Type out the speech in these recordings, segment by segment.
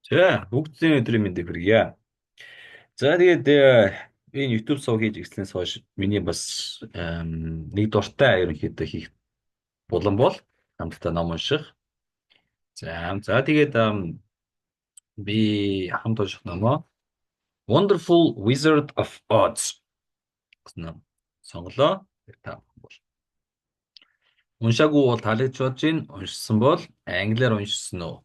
За бүгдийн өдрийн мэндийг хүргье. За тэгээд энэ YouTube сувг хийж эхлснээс хойш миний бас нэг дуртай ерөнхийдөө хийх булан бол хамтдаа ном унших. За тэгээд би хамт унших номоо Wonderful Wizard of Oz гэсэн ном сонголоо. Та бол уншаагүй бол таалагдж бодож гин уншсан бол англиар уншсан уу?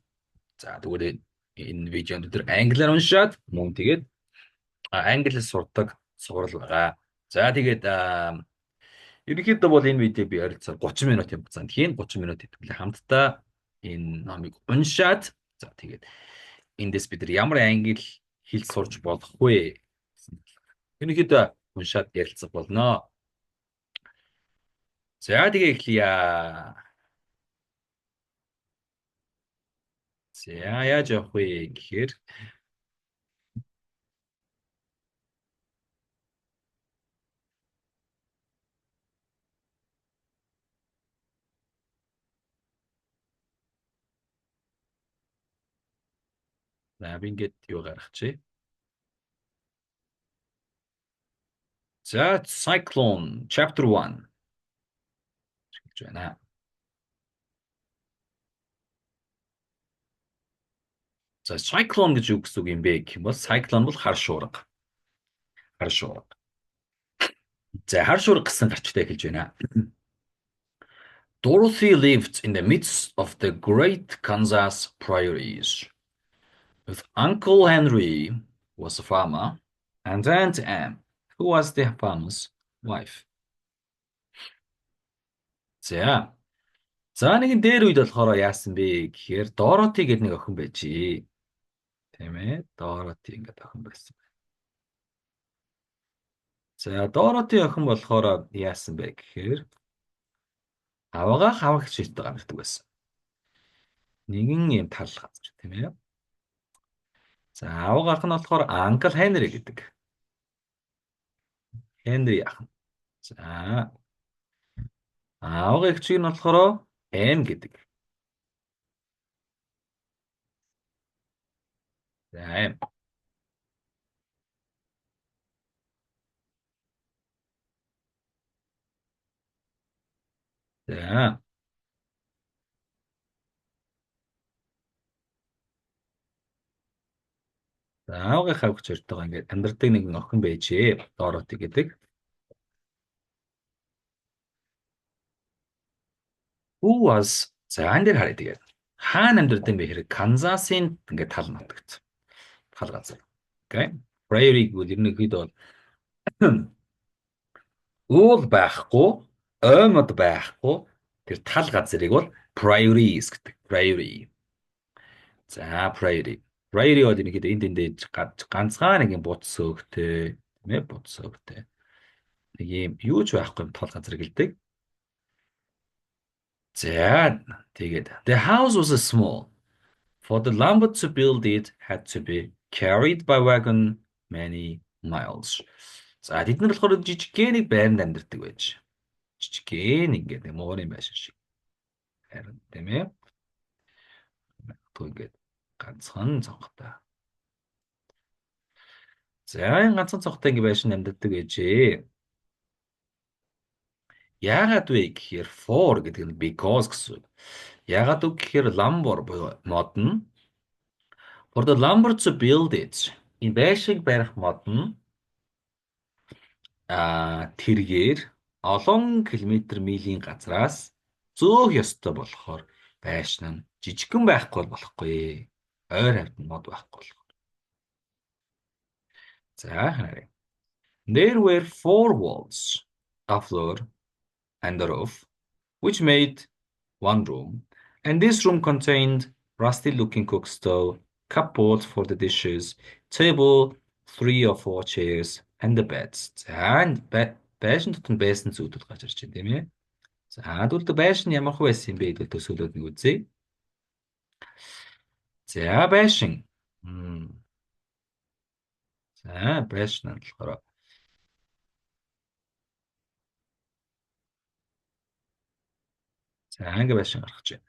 За тэгвэл энэ видеонд өдөр англиар уншаад мөн тэгээд англи сурдаг сурал байгаа. За тэгээд ерөнхийдөө бол энэ видео би ойролцоогоор 30 минут юм байна. Тийм 30 минут хэвлээ хамтдаа энэ номыг уншаад за тэгээд эндээс бид нар ямар англи хэл сурч болох вэ? Ерөнхийдөө уншаад ярилцах болно. За тэгээ эхлэе. За яаж явах вэ гэхээр за би ингээд юу гаргачих. За Cyclone Chapter 1 гэж байна. За cyclone гэж юу гэсэн үг юм бэ гэх юм бол cyclone бол хар шуурга. Хар шуурга. За хар шуурга гэсэн гарчтай хэлж байна. Dorothy lived in the midst of the great Kansas prairies. With Uncle Henry was a farmer, and Aunt Anne, who was the farmer's wife. За. За нэгэн дээр үед болохоор яасан бэ гэхээр Dorothy гэдэг нэг охин байжээ. Тийм ээ. Dorothy ингээд охин байсан. За Dorothy охин болохоор яасан бэ гэхээр аваагаа хавагч шийдтэй гаргадаг байсан. Нэгэн юм тал газар тийм ээ. За аваагийнх нь болохоор Uncle Henry гэдэг. Henry ах. За аавын эгчийг нь болохоор Anne гэдэг. За Anne. За аавынхаа эгч хоёртойгоо ингээд амьдардаг нэгэн охин байжээ. Dorothy гэдэг. Who was за энэ дээр харъя тэгээд. Хаана амьдардаг юм бэ хэрэг Канзасын ингээд тал нутагт. Тал газар. Окей. Prairie гэвэл ерөнхийдөө бол уул байхгүй, оймод байхгүй тэр тал газрыг бол prairies гэдэг. Prairie. За prairie. Prairie бол ерөнхийдөө энд эндээ ганцхан нэг юм бут сөөгтэй, тийм ээ, бут сөөгтэй. Нэг юм юу ч байхгүй юм тал газрыг хэлдэг. За тэгээд the house was small. For the lumber to build it had to be carried by wagon many miles. За тэд нар болохоор жижигхэн нэг байранд амьдардаг байж. Жижигхэн ингээд муурын байшин шиг. Харин тийм ээ. Тэгвэл ингээд ганцхан цонхтой. За энэ ганцхан цонхтой ингээд байшин амьдардаг байжээ. Яагаад вэ гэхээр for гэдэг нь because гэсэн. Яагаад үг гэхээр lumber буюу мод нь for the lumber to build it. Энэ байшиг барих мод нь тэргээр олон километр милийн газраас зөөх ёстой болохоор байшин нь жижигхэн байхгүй болохгүй. Ойр хавьд мод байхгүй болохоор. За харъя. There were four walls, a floor, and a roof, which made one room. And this room contained rusty-looking cook stove, cupboard for the dishes, table, 3 or 4 chairs, and the beds. За байшин дотор байсан зүйлүүд гарч ирж байна тийм ээ. За тэгвэл байшин ямар хөө байсан юм бэ гэдээ төсөөлөд нэг үзье. За байшин. За байшин нь болохоор за ингээ байшин гаргаж байна.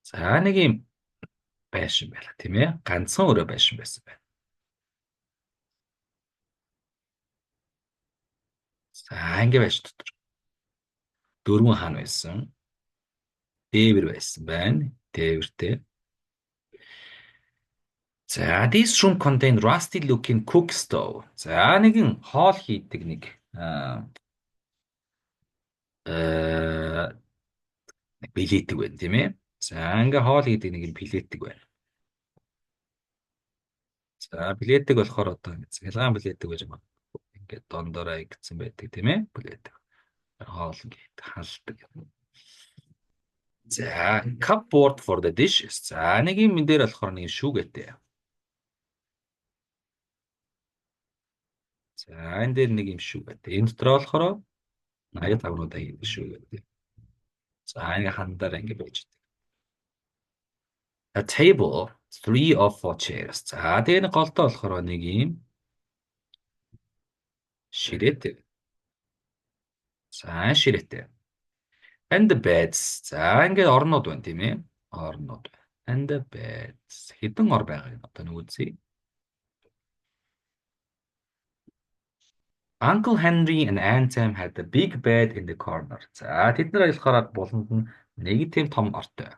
За нэг юм байшин байла тийм ээ. Ганцхан өрөө байшин байсан байна. За ингээ байшин дотор дөрвөн хаан байсан. Дээвэр байсан байна. Дээвэртэй. За this room contain rusty looking cook stove. За нэгэн хоол хийдэг нэг аа билетик байна тийм ээ. За ингээ хоол хийдэг нэг юм билетик байна. За билетик болохоор одоо цэглгаан билетик гэж байна. Ингээд дондороо игдсэн байдаг тийм ээ. Билетик. Хоол ингээд халдаг юм. За cupboard for the dishes. За нэг юм энэ дээр болохоор нэг шүүгээтэй. За энэ дээр нэг юм шүүгээтэй. Энэ дотор болохоор 80 агнуудаа хийдэг шүүгээтэй. За ингээ хандаар ингээ байж байгаа. A table, three or four chairs. За тэгээ нэг голтой болохоор нэг юм ширээтэй. За ширээтэй. And the beds. За ингээд орнууд байна тийм ээ. Орнууд. And the beds. Хэдэн ор байгаа юм одоо нэг үзье. Uncle Henry and Aunt Sam had the big bed in the corner. За тэд нар аялахаар буланд нь нэг тийм том ортой.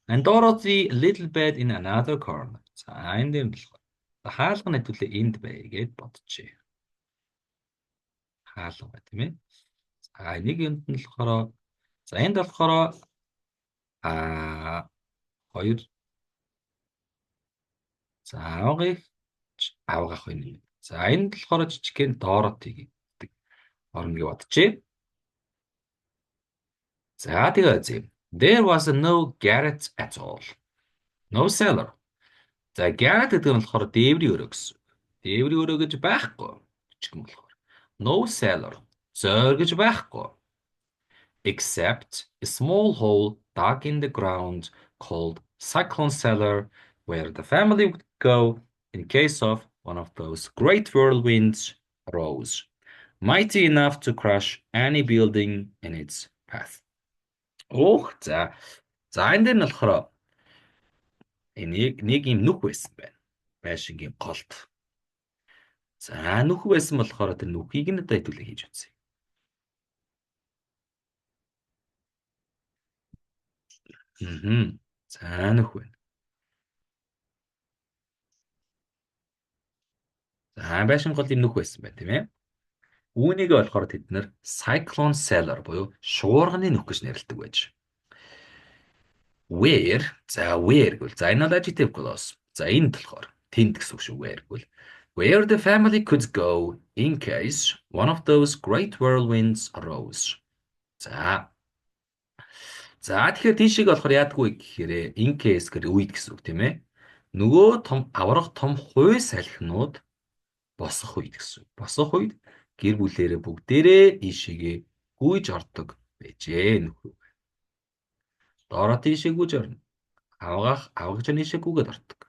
And Dorothy a little bed in another corner. За энэ дээр болохоор хаалга нэвтүүлээ энд бай гэд бодчихъя. Хаалга ба тийм ээ. За нэг юмд нь болохоор за энд болохоор хоёр за авгах байна. За энд болохоор жижигхэн Dorothy гэдэг орно гэж бодчихъя. За тэгээд there was no Garrett at all. No cellar. За Garrett гэдэг нь болохоор дээврийн өрөө гэсэн. Дээврийн өрөө гэж байхгүй. Жижигхэн болохоор. No cellar. Зойр гэж байхгүй. Except a small hole dug in the ground called Cyclone Cellar, where the family would go in case of one of those great whirlwinds arose, mighty enough to crush any building in its path. За. За энэ дээр нь болохоор нэг юм нүх байсан байна. Байшингийн голд. За нүх байсан болохоор тэр нүхийг нь одоо хэдүүлээ хийж үзье. За нүх байна. За байшин гол юм нүх байсан байна тийм ээ. Үүнийг болохоор тэд нэр Cyclone Cellar буюу шуурганы нүх гэж нэрлэдэг байж. Where гэвэл за энэ бол adjective clause. За энд болохоор тэнд гэсэн үг шүү where гэвэл where the family could go in case one of those great whirlwinds arose. За тэгэхээр тийшээ болохоор яадгүй гэхээр in case гэр үед гэсэн үг тийм ээ. Нөгөө том аврах том хуй салхинууд босох үед гэсэн. Босох үед гэр бүлээрээ бүгдээрээ ийшээгээ гүйж ордог байжээ нөхөр. Доороо тийшээ гүйж орно. Авгаж ийшээ гүйгээд ордог.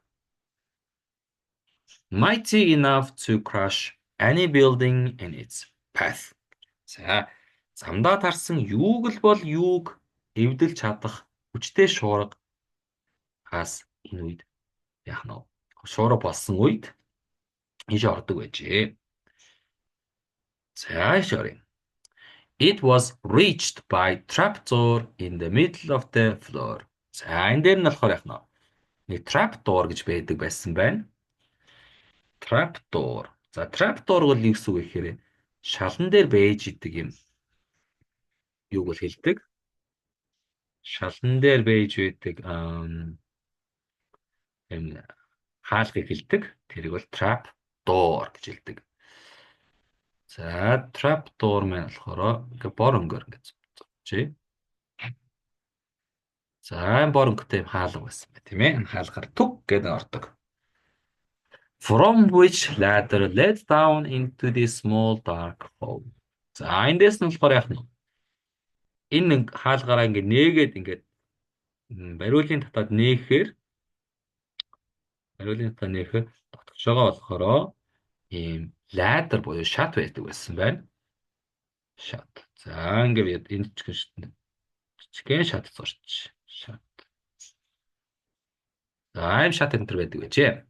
Mighty enough to crush any building in its path. За замдаа тарсан юуг л бол юуг эвдэлж чадах хүчтэй шуурга хас энэ үед яах нь шуурга болсон үед ийш ордог байжээ. За шорын. It was reached by trapdoor in the middle of the floor. За энэ дээр нь болохоор яах нь нэг trapdoor гэж байдаг байсан байна. Trapdoor. За trapdoor бол юу гэсэн үг вэ гэхээр шалан дээр байж идэг юм. Юуг бол хэлдэг? Шалан дээр байж байдаг энэ хаалгыг хэлдэг. Тэрийг бол trapdoor гэж хэлдэг. За trapdoor маань болохоор ингээ бор өнгөөр ингээ зогсчихъя. За бор өнгөтэй хаалга байсан бай тийм ээ. Энэ хаалгаар түг гэдэг ордог. From which ladder led down into this small dark hole. За эндээс нь болохоор яах нь энэ хаалгаараа ингээ нээгээд ингээ бариулын татаад нээхээр дотгош байгаа болохоор ийм ladder буюу шат байдаг байсан байна. Шат. За ингээ энд жижигхэн шат зурч. Шат. Аим шат энэ төр байдаг гэж.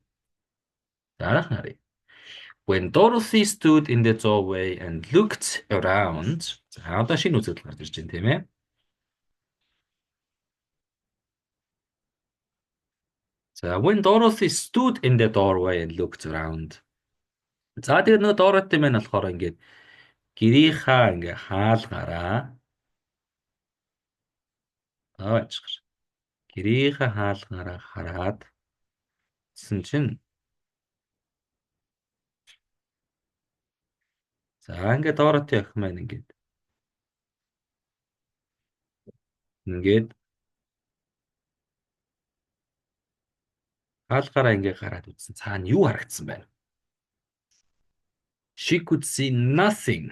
Дараах нарыг. When Dorothy stood in the doorway and looked around. За одоо шинэ үзэгдэл гарч ирж байна тийм ээ. За when Dorothy stood in the doorway and looked around. За тэгээд нөгөө Dorothy маань болохоор ингээд гэрийнхаа ингээ хаалгаараа аач гэрийнхаа хаалгаараа хараад гэсэн чинь за ингээд Dorothy ах маань ингээд хаалгаараа ингээ гараад үзсэн. Цаана юу харагдсан байна? She could see nothing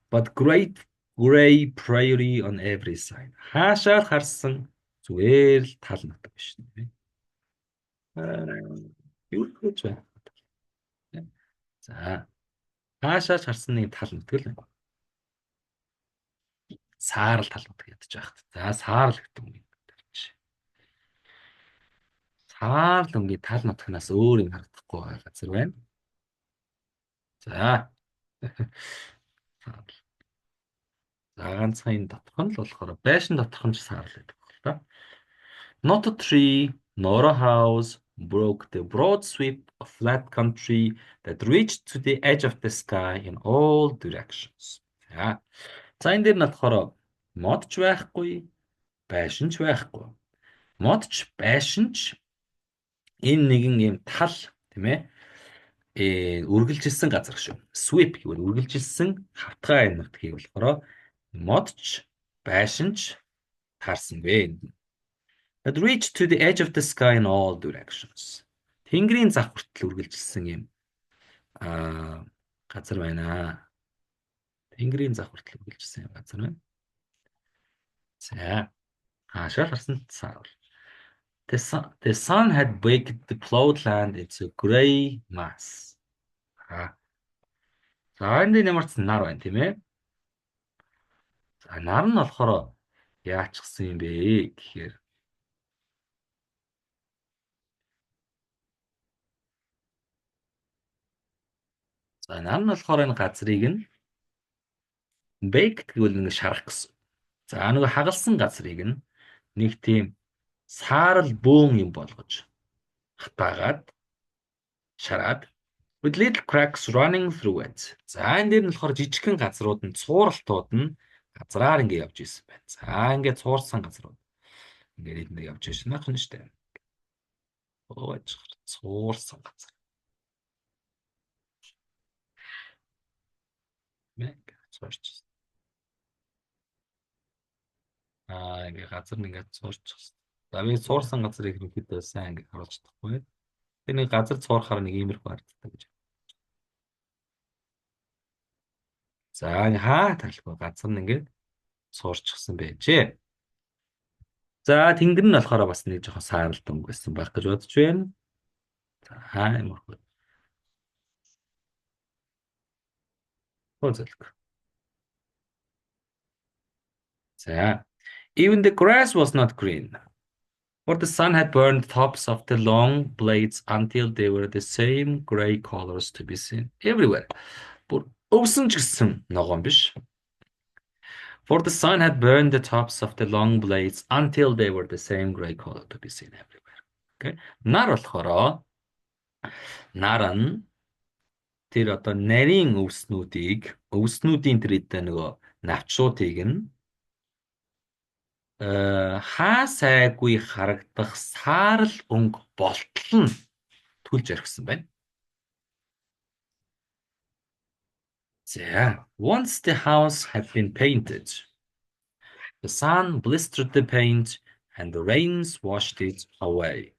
but great gray prairie on every side. Хаашаа харсан зүгээр л тал нутаг биш үү? Юу гэж байна? За хаашаа харсан нэг тал нутаг л байна. Саарл тал нутаг ядаж байхад. За саарл гэдэг юм. Саарл өнгийн тал нутагнаас өөр юм харагдахгүй байгаа газар байна. За. За ганцхан энэ дотох нь л болохоор байшин дотох нь ч саарл гэдэг байна л да. Not a tree, nor a house broke the broad sweep of flat country that reached to the edge of the sky in all directions. За энэ дээр нь болохоор мод ч байхгүй, байшин ч байхгүй. Мод ч байшин ч энэ нэгэн юм тал тийм ээ үргэлжилсэн газар шүү. Sweep гэвэл үргэлжилсэн хавтгай энэ нутгийг болохоор мод ч байшин ч таарсангүй. That reached to the edge of the sky in all directions. Тэнгэрийн зах хүртэл үргэлжилсэн юм газар байна. Тэнгэрийн зах хүртэл үргэлжилсэн юм газар байна. За хаашаа харсан цаавал. The sun had baked the plowed land into gray mass. За энэ нэмэрч нар байна тийм ээ. За нар нь болохоор яачихсан юм бэ гэхээр за нар нь болохоор энэ газрыг нь baked гэвэл нэг шарах гэсэн. За нөгөө хагалсан газрыг нь нэг тийм саарл бөөн юм болгож хатаагаад шараад with little cracks running through it. За энэ дээр нь болохоор жижигхэн газрууд нь цууралтууд нь газраар ингэ явж исэн байна. За ингэ цуурсан газрууд ингэ эднэр явж ирсэн байх нь штэ. Ооч цуурсан газар. Мэг цуурч. Ингэ газар нь ингэ цуурч. За би цуурсан газрыг ихэд сайн ингэ харуулж чадахгүй. Тэр нэг газар цуурахаар нэг иймэрхүү харагддаг гэж. За хаа талгүй газар нь ингэ цуурчихсан байжээ. За тэнгэр нь болохоор бас нэг жоохон сааралт өнгөсөн байх гэж бодож байна. За хаймархуу. Хөөцөлг. За even the grass was not green. For the sun had burned the tops of the long blades until they were the same gray colors to be seen everywhere. Бүр өвсөн ч гэсэн ногоон биш. For the sun had burned the tops of the long blades until they were the same gray color to be seen everywhere. Okay. Нар болохоор нар нь тэр одоо нарийн өвснүүдийн тэр нөгөө навчуудыг нь хаа сайгүй харагдах саарл өнгө болтол нь түлж орхисон байна. So, once the house had been painted, the sun blistered the paint and the rains washed it away.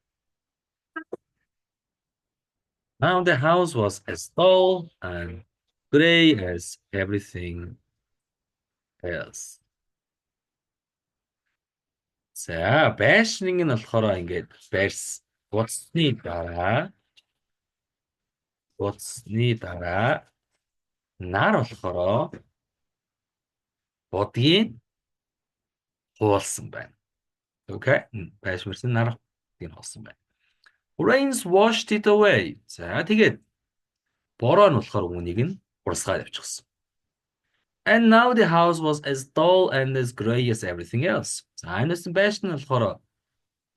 Now the house was as dull and gray as everything else. За, байшныг нь болохоор ингээд буцсны дараа нар болохоор бодгийг хуулсан байна. Окей? Байшмарсан нар бодгийг хуулсан байна. Rains washed it away. За тэгээд бороо нь болохоор үүнийг нь урсгаад явчихсан. And now the house was as dull and as grey as everything else. За энэс нь байшин нь болохоор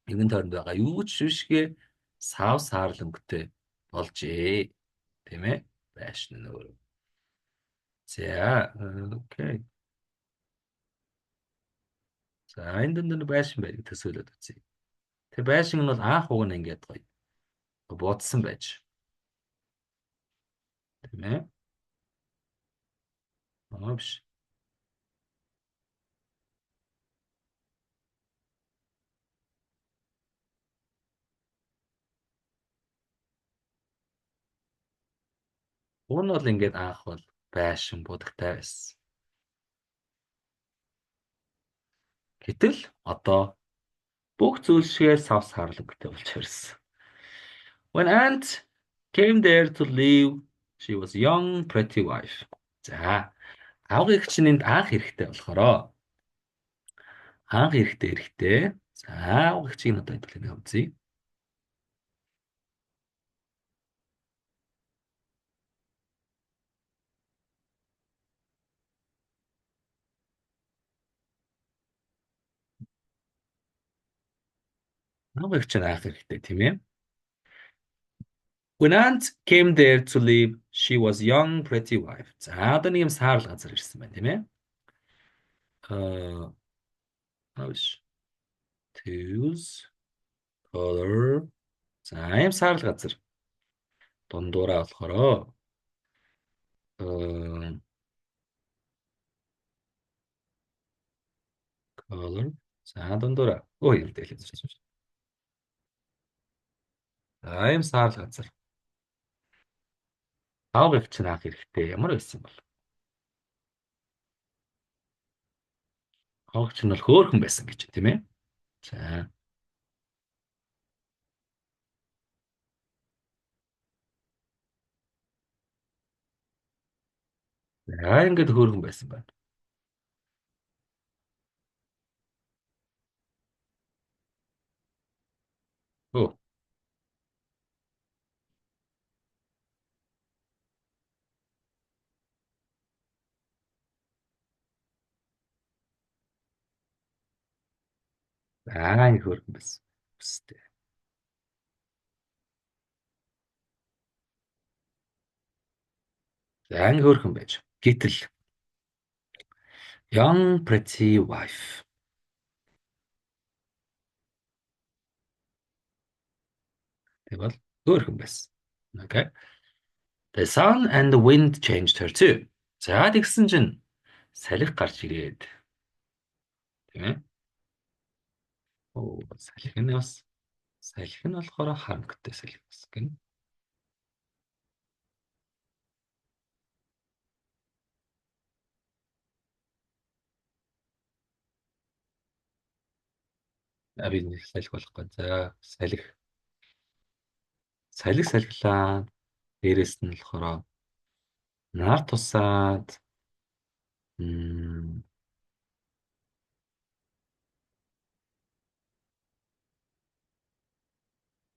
нэгэн тойронд байгаа юу ч бишгээ сав саарл өнгөтэй болжээ. Тийм ээ? Байшин нь өөр. За окей. За энэ дэнд байшин байг төсөөлөд үзье. Тэгээ байшин нь бол анх уг нь ингээд гоё буудсан байж. Тийм ээ? Аа биш. Уг нь бол ингээд анх бол байшин будагтай байсан. Гэтэл одоо бүх зүйл шигээр сав сарлогтой болж ирсэн. When Aunt came there to live, she was young, pretty wife. За, авгыг чинь энд анх эрэхтэй болохоро. Анх эрэхтэй. За, авгыг чинь одоо хэвлэх нэг үзье. Авгыг чинь анх эрэхтэй тийм ээ. When Aunt came there to live, she was young, pretty wife. За, одоо нэг юм саарл газар ирсэн байна тийм ээ. Аа, ааш. Choose color. За, юм саарл газар. Дундуураа болохоро. Color. За, дундуураа. Өө, юм дээр хэлж байна. За, юм саарл газар. Авгыг чинь анх эрэхтэй ямар байсан бол? Авгыг чинь бол хөөхөн байсан гэж тийм ээ. За. За, ингээд хөөхөн байсан байна. Өө. За, энэ хөөхөн байсан. Үстэй. За, энэ хөөхөн байж. Гэтэл young pretty wife. Тэг бол хөөхөн байсан. Okay. The sun and the wind changed her too. За, тэгсэн чинь салхи гарч ирээд. Тийм ээ. Оо, салхи нь бас салхи нь болохоор харамгтай салхи бас гин. Би нэг салхи болохгүй. За, салхи. Салхи салхилаа. Дээрээс нь болохоор нар тусаад м,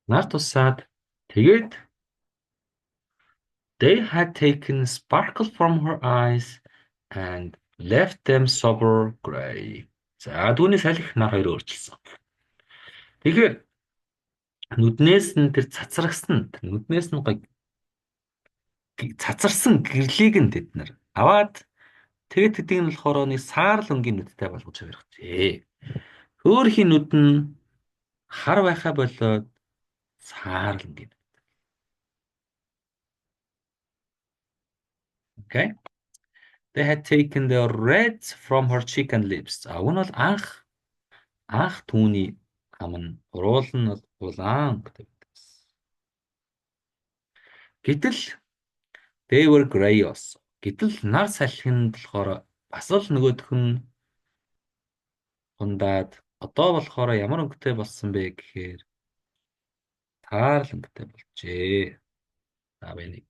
нар тусаад тэгээд they had taken sparkle from her eyes and left them sober gray. За түүний салхи нар хоёр өөрчилсөн. Тэгэхээр нүднээс нь тэр цацрагсан тэр нүднээс нь гоё цацарсан гэрлийг нь тэд нар аваад тэгээд тэдийг нь болохоор нэг саарл өнгийн нүдтэй болгож барьжээ. Хөөхийн нүд нь хар байхаа болоод саарл өнгийн. Okay. They had taken the red from her cheek and lips. А уг нь бол анх түүний ам нь уруул нь бол улаан гэдэг. Гэтэл they were gray also. Гэтэл нар салхинд болохоор бас л нөгөөх нь хундаад одоо болохоор ямар өнгөтэй болсон бэ гэхээр таарл өнгөтэй болжээ. За би нэг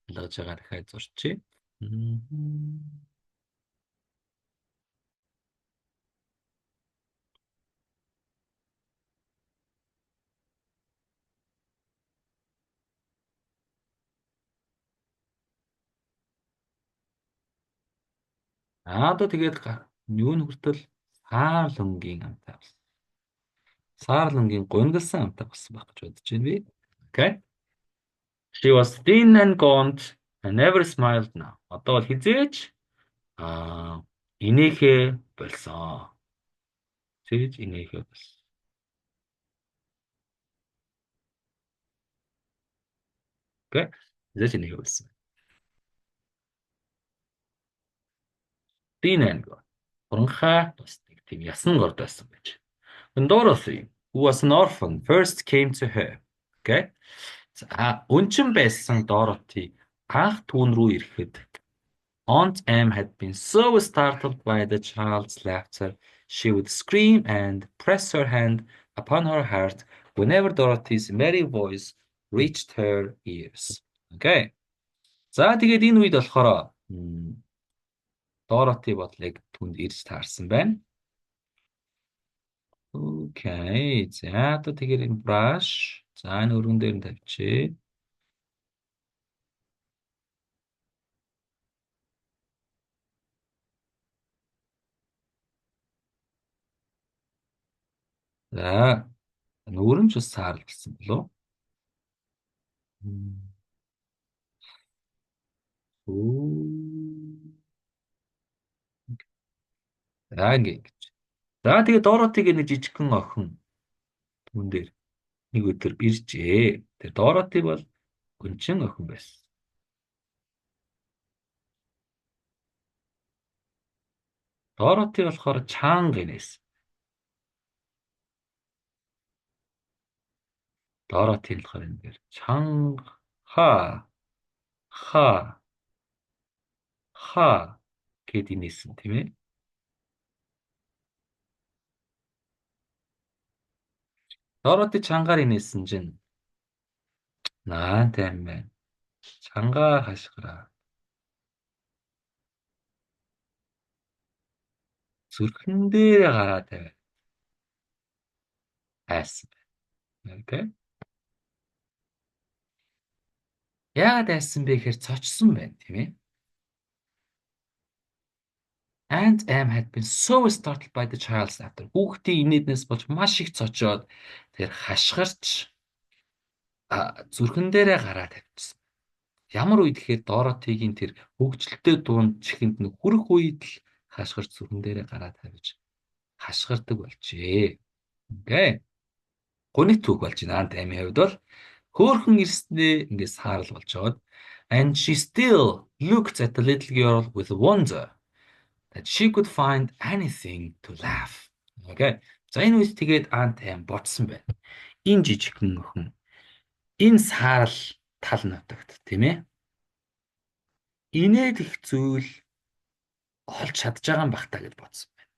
ялгаж байгаа дахиад зурчээ. Мгм. Одоо тэгээд юу н хүртэл Саарлонгийн амтай болсон. Саарлонгийн гунигалсан амтай болсон байх гэж бодож байна би. Okay. She was thin and gaunt and never smiled now. Одоо бол хизээч инээхээ болсон. Хизээч инээхээ болсон. Okay. Хизээч инээхээ болсон. Thin and gaunt. Уранхай бас нэг тийм ясан горд байсан байж. When Dorothy, who was an orphan, first came to her. Okay. За, өнчин байсан Dorothy анх түүн рүү ирэхэд Aunt Em had been so startled by the child's laughter, she would scream and press her hand upon her heart whenever Dorothy's merry voice reached her ears. Okay. За, тэгээд энэ үед болохоор Dorothy бодлыг түнд ирж таарсан байна. Окей. За, одоо тэгээд энэ brush. За, энэ өргөн дээр нь тавьчих. За, нүүрэн ч бас саарл болсон болов. Оо. За, ингэ гэж. За, тэгээд Dorothy-г нэг жижигхэн охин түн дээр нэг өдөр иржээ. Тэр Dorothy бол гүнчин охин байсан. Dorothy болохоор чанга инээс. Dorothy болохоор энэ дээр чанга ха гэд инээсэн тийм ээ. Dorothy чангаар инээсэн чинь наа тайм байна. Чангаа хашгираа. Зүрхэн дээр гараа тавиа. Айсан. Окей. Яагаад айсан бэ гэхээр цочсон байна тийм ээ. Aunt Em had been so startled by the child's laughter. Хүүхдийн инээднээс болж маш их цочоод тэр хашгирч зүрхэн дээрээ гараа тавьчихсан. Ямар үед гэхээр Dorothy-гийн тэр хөвгчлөлтэй дунд чихэнд нэг хүрэх үед л хашгирч зүрхэн дээрээ гараа тавьж хашгирдаг болжээ. Окей. Гунит түүх болж байна. Aunt Em-ийн хувьд бол хөөхөн ирснээ ингээд саарл болж байгаа. And she still looked at the little girl with wonder that she could find anything to laugh. Okay. За энэ үед тэгээд Aunt Em ботсон байна. Энэ жижигхэн охин энэ саарл тал нутагт тийм ээ. Инээд их зүйл олж чадж байгаа юм бах та гэж бодсон байна.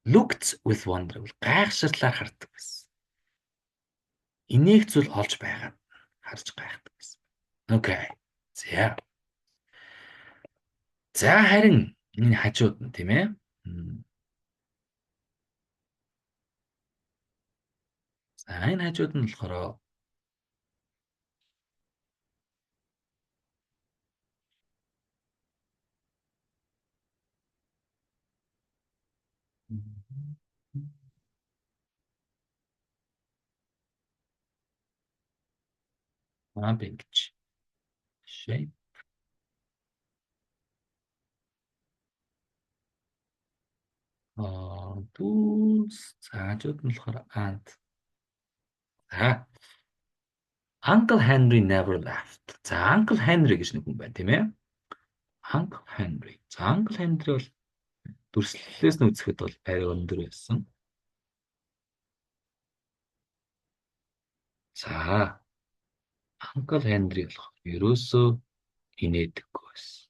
Looked with wonder гайхширлаар хардаг байсан. Инээх зүйл олж байгаад харж гайхдаг байсан. Okay. За. За харин энэ хажууд нь тийм ээ. За энэ хажууд нь болохоор ингэж shape tools за хажууд нь болохоор ant. За Uncle Henry never laughed. За Uncle Henry гэж нэг хүн байна тийм ээ. Uncle Henry. За Uncle Henry бол дүрслэлээс нь үзэхэд бол арай өндөр байсан. За Uncle Henry болох ерөөсөө инээдэггүй байсан.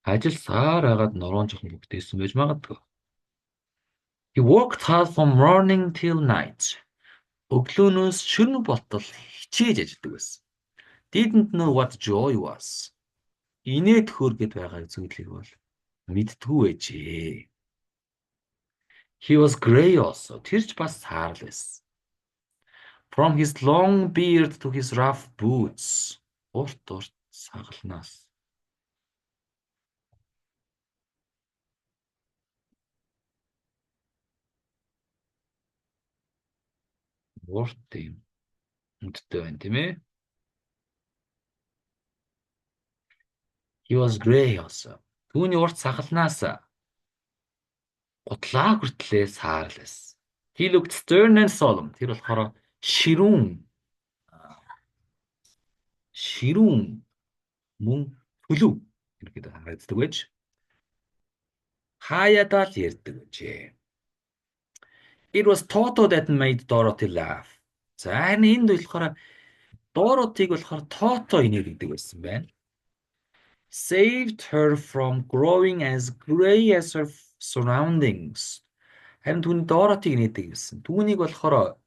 Ажилсаар хагаад нуруунд жоохон бүгдээсэн байж магадгүй. He worked hard from morning till night. Өглөөнөөс шөнө болтол хичээж ажилладаг байсан. Didn't know what joy was. Инээд хөөргээд байгаа зүйлийг бол мэддэггүй байжээ. He was grey also. Тэр ч бас саарл байсан. From his long beard to his rough boots. Урт сагалнаас Ууртын хүндтэй байна тийм ээ. He was gray also. Түүний урт сахалнаас гутлаа хүртлээр саарл байсан. He looked stern and solemn. Тэр болохоор ширүүн, ширүүн мөн төлөв гэдэг харагддаг байж хаяадаа л ярьдаг гэжээ. It was Toto that made Dorothy laugh. За харин энд болохоор Dorothy-г болохоор Toto инээлгдэг байсан байна. Saved her from growing as gray as her surroundings. Харин түүний Dorothy-г инээдэг гэсэн. Түүнийг болохоор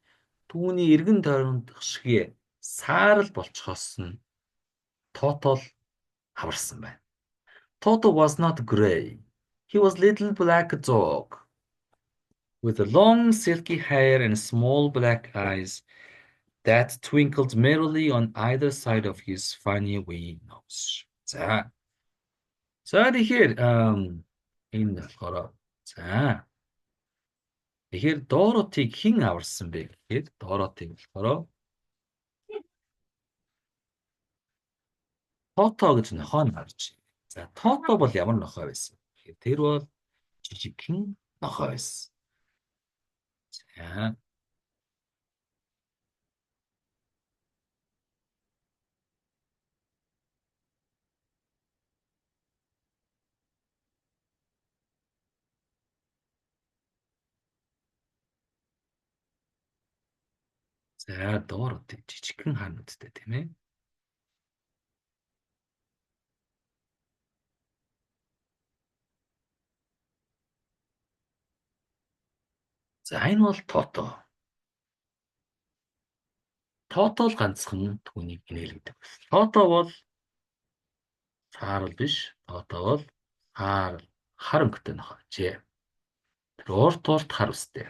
түүний эргэн тойронд шигээ саарл болчихоос нь Toto л аварсан байна. Toto was not gray. He was little black dog with long silky hair and small black eyes that twinkled merrily on either side of his funny wee nose. За. За тэгэхээр энэ болохоор за. Тэгэхээр Dorothy-г хэн аварсан бэ гэхээр Dorothy болохоор Toto гэж нохоо нь гарч. За Toto бол ямар нохоо байсан? Тэгэхээр тэр бол жижигхэн нохоо байсан. За. За Dorothy жижигхэн хаануудтай тийм ээ. За энэ бол Toto. Toto л ганцхан түүнийг инээлгдэг. Toto бол цаарл биш. Toto бол хар өнгөтэй нохоо жээ. Тэр урт хар үстэй.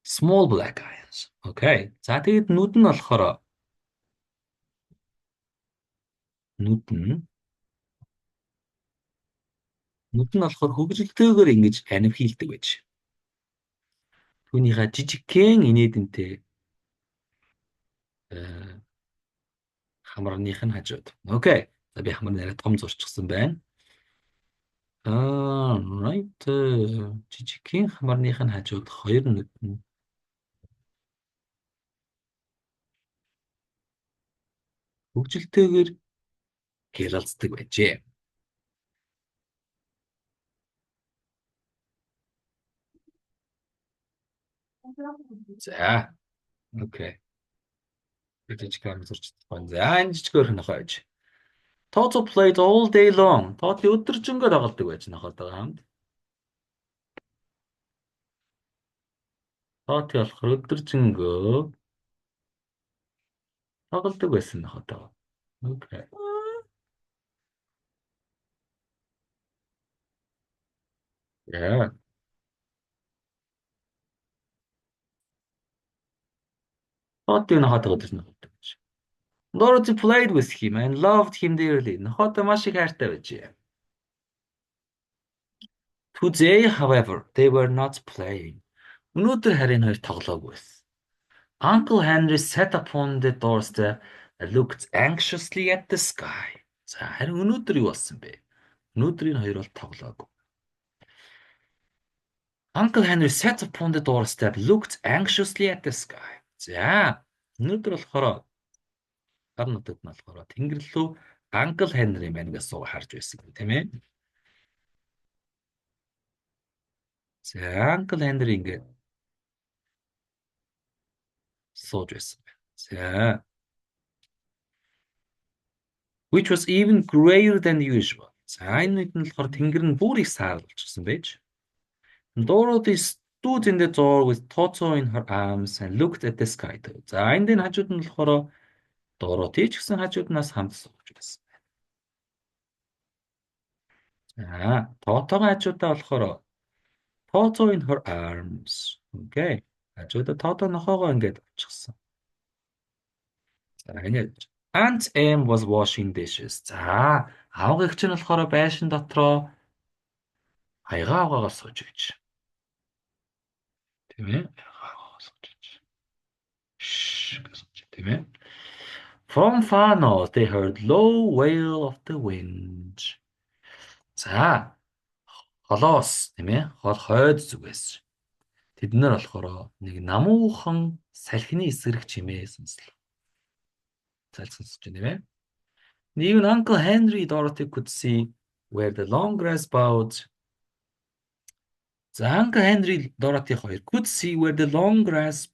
Small black eyes. Okay. За тэгээд нүд нь болохоор нүд нь болохоор хөгжилтэйгээр ингэж анивхилдэг байж. Түүнийхээ жижигхэн инээдэнтэй хамарных нь хажууд. Окей. За би хамар нэрээ том зурчихсан байна. Right. Жижигхэн хамарных нь хажууд хоёр нүд нь хөгжилтэйгээр гялалцдаг байжээ. За. Окей. Жижигхэн зурчихсан. За энэ жижигхэн нохоо байж. Toto played all day long. Toto өдөржингөө тоглодог байж нохоотойгоо хамт. Toto болохоор өдөржингөө тоглодог байсан нохоотойгоо. Окей. Yeah. Toto нохоотойгоо өдөржингөө тоглодог байж. Dorothy played with him and loved him dearly. Нохоотой маш их хайртай байжээ. Today, however, they were not playing. Өнөөдөр харин хоёр тоглоогүй байсан. Uncle Henry sat upon the doorstep and looked anxiously at the sky. За харин өнөөдөр юу болсон бэ? Өнөөдөр энэ хоёр бол тоглоогүй. Uncle Henry sat upon the doorstep, looked anxiously at the sky. За өнөөдөр болохоор гар нутагт нь болохоор тэнгэр лөө Uncle Henry мангаас суу харж байсан тийм ээ. За Uncle Henry ингээд сууж байсан байна. За which was even grayer than usual. За энэ үед нь болохоор тэнгэр нь бүр их саар болчихсон байж. Dorothy stood in the door with Toto in her arms and looked at the sky. За энд энэ хажууд нь болохоор Dorothy ч гэсэн хажууднаас хамт сууж байсан. За Toto-гийн хажуудаа болохоор Toto in her arms. Okay. Хажуудаа Toto нохоогоо ингээд авчихсан. За энэ Aunt Em was washing dishes. За аав эгч нь болохоор байшин дотроо аягаа угаагаар сууж гэж. Тийм ээ. гэсэн чинь тийм ээ. From far north they heard low wail of the wind. За, холоос тийм ээ. Хойд зүгээс. Тэд нар болохоор нэг намуухан салхины эсрэг чимээ сонслоо. Сонсож байна тийм ээ. Even Uncle Henry Dorothy could see where the long grass bowed. За, Uncle Henry Dorothy хоёр could see where the long grass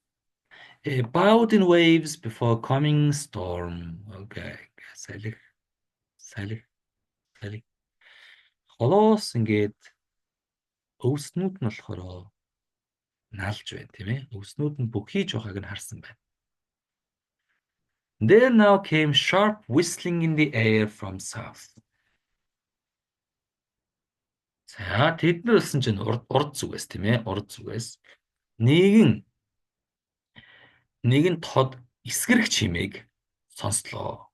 bowed in waves before coming storm. Okay. Салхи салхи салхи. Холоос ингээд өвснүүд нь болохоор наалж байна тийм ээ. Өвснүүд нь бүхий ч ухааг нь харсан байна. There now came sharp whistling in the air from south. За тэд нар болсон чинь урд зүгээс тийм ээ. Урд зүгээс нэгэн тод эсгэрэг чимээг сонслоо.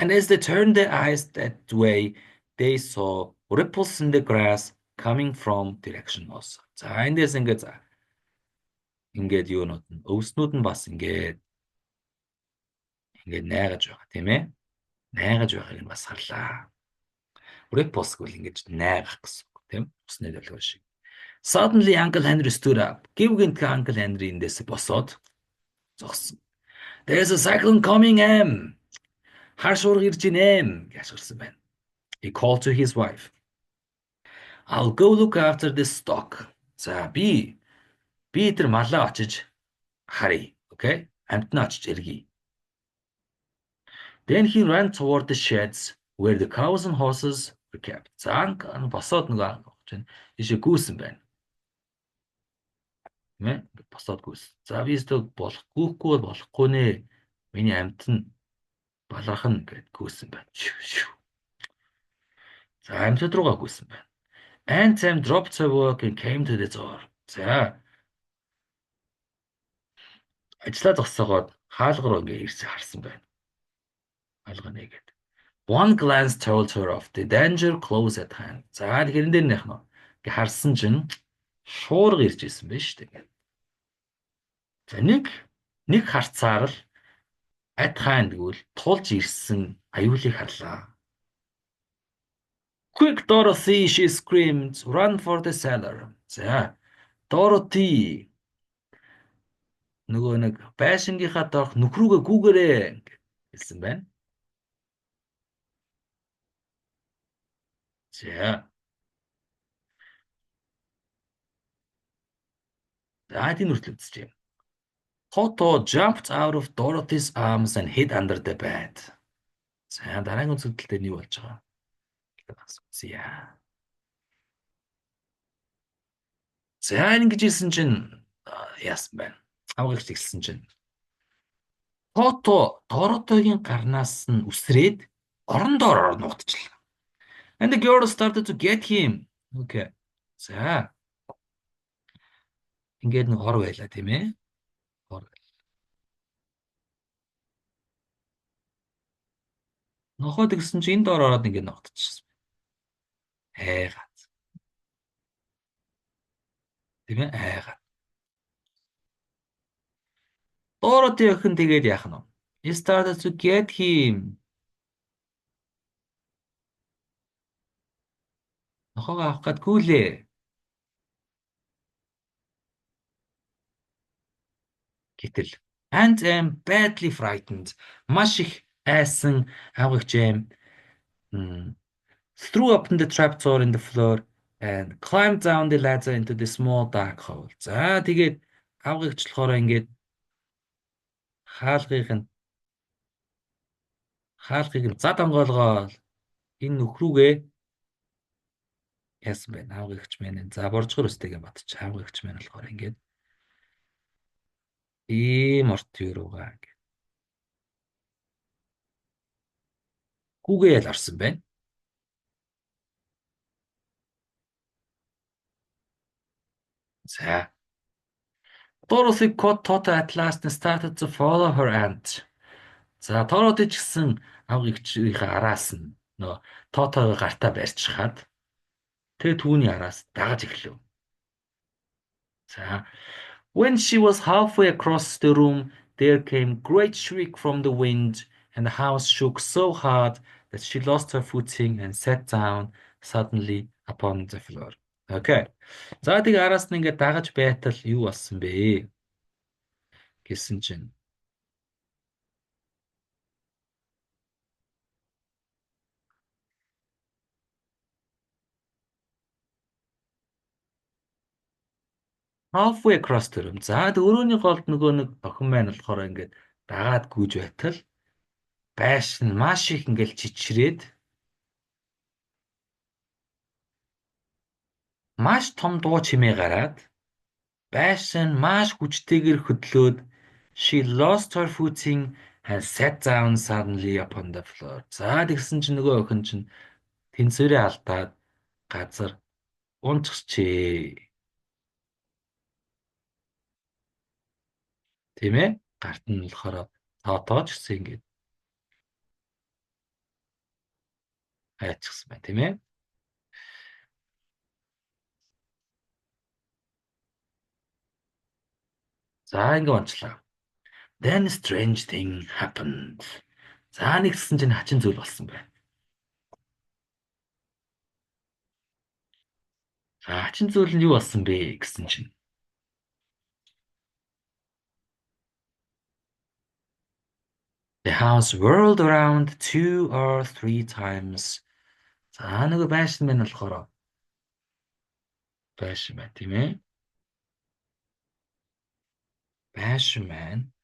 And as they turned their eyes that way, they saw ripples in the grass coming from direction also. За эндээс ингээд юунууд нь өвснүүд нь бас ингээд найгаж байгаа тийм ээ. Найгаж байгааг нь бас харлаа. Ripples гэвэл ингэж найгах гэсэн үг тийм. Усны дэлгүүр шиг. Suddenly Uncle Henry stood up. Гівгэнт Uncle Henry эндээс босоод зогссон. There's a cyclone coming, Em. Хар шуурга ирж байна гэж ашигласан байна. He called to his wife. I'll go look after this stock. За би тэр малаа очиж харъя. Okay? Амтнаа очиж эргий. Then he ran toward the sheds where the cows and horses were kept. За босоод нөгөө чинь ишээ гүйсэн байна. Мэ босоод гүйсэн. За би өөртөө гүйхгүй болохгүй нэ. Миний амт нь баларх нь гэд гүйсэн байна. За амтд руугаа гүйсэн байна. And Sam dropped her work and came to the door. За ажлаа зогсоогоод хаалга руу ингээ ирсэн харсан байна. Хаалга нэгэд. One glance told her of the danger close at hand. За тэгэхээр энэ дээр нэх нөө. Ингээ харсан чинь шуурга ирж исэн байна шүү дээ. За нэг харцаар л at hand гэвэл тулж ирсэн аюулыг харлаа. Quick Dorothy, she screamed, run for the cellar. За Dorothy нөгөө нэг байшингийнхаа доорх нөхрүүгээ гүүгээрээ гэсэн байна. За. Тийм үртэл үзчихье. Toto jumped out of Dorothy's arms and hid under the bed. За дараагийн үзэгдэл дээр юу болж байгаа? За ингэж хэлсэн чинь яасан байна? Авгагч хэлсэн чинь Тото Dorothy-гийн гарнаас нь үсрээд орон доор нугтчихлаа. And the girl started to get him. Okay. За. Ингээд нэг хор байла тийм ээ. Хор. Нохоод гэсэн чинь энэ доор ороод ингээд ногтчихсан. Хайгаад. Тийм ээ, хайгаад. Dorothy охин тэгээд яах нь вэ? He started to get him. Нохоо авах гэдгүй лээ. Гэтэл and am badly frightened. Маш их айсан авгагч threw open the trapdoor in the floor and climbed down the ladder into the small dark hole. За тэгээд авгагч болохоор ингээд хаалгыг нь зад онгоолгоол энэ нөхрүүгээ яасан бэ? Авгагч мэн. За боржгор өстэйгээ батч авгагч мэн болохоор ингээд ийм орт юуруугаа гүүгээ ял орсон байна. За. Dorothy caught Toto at last and started to follow her aunt. За Dorothy ч гэсэн авгагчийнхаа араас нь нөө Тотог гартаа барьчихад тэгээ түүний араас дагаж эхлэв. За when she was halfway across the room, there came great shriek from the wind, and the house shook so hard that she lost her footing and sat down suddenly upon the floor. Okay. За тэгээ араас нь ингээд дагаж байтал юу болсон бэ гэсэн чинь halfway across the room. За тэгээ өрөөний голд нөгөө нэг охин маань болохоор ингээд дагаад гүйж байтал байш нь маш их ингээд чичрээд маш том дуу чимээ гараад байш нь маш хүчтэйгээр хөдлөөд she lost her footing and sat down suddenly upon the floor. За тэгсэн чинь нөгөө охин чинь тэнцвэрээ алдаад газар унтчихжээ. Тийм ээ? Гарт нь болохоор тоотооч гэсэн ингээд хайчихсан байна, тийм ээ? За ингээд онцлоо. Then a strange thing happened. За нэгсэн чинь хачин зүйл болсон байна. Хачин зүйл нь юу болсон бэ гэсэн чинь. The house whirled around 2 or 3 times. За нөгөө байшин мэн болохоор байшин байна тийм ээ. Байшин маань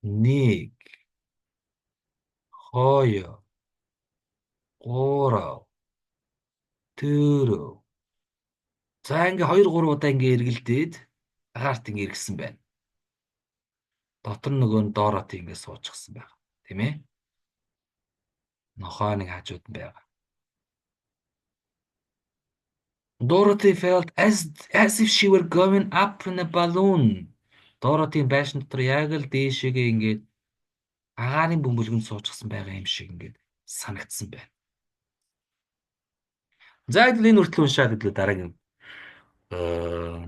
нэг, хоёр, гурав, дөрөв. За ингээ 2 3 удаа ингээ эргэлдээд агаарт ингээ иргсэн байна. Дотор нөгөө нь доорот ингээ суучихсан байна. Тийм ээ? Нохоо нэг хажууд нь байгаа. Dorothy felt as if she were going up in a balloon. Dorothy-ийн байшин дотор яг л дээшээгээ ингээд агаарын бөмбөлгөнд суучихсан байгаа юм шиг ингээд санагдсан байна. За энэ үртэл уншаад идлээ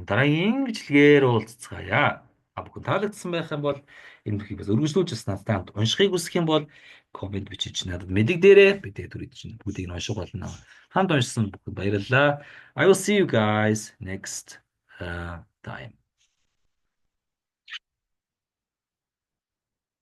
дараагийн бичлэгээр уулзцгаая. Бүхэн таалагдсан байх юм бол энэ бүхийг бас өргөжлүүлж бас надтай хамт уншихыг хүсэх юм бол комент бичиж надад мэддэг дээрээ би тэгээд түрүү чинь бүгдийг нь унших болно. Хамт уншсан бүхэнд баярлалаа. I will see you guys next time.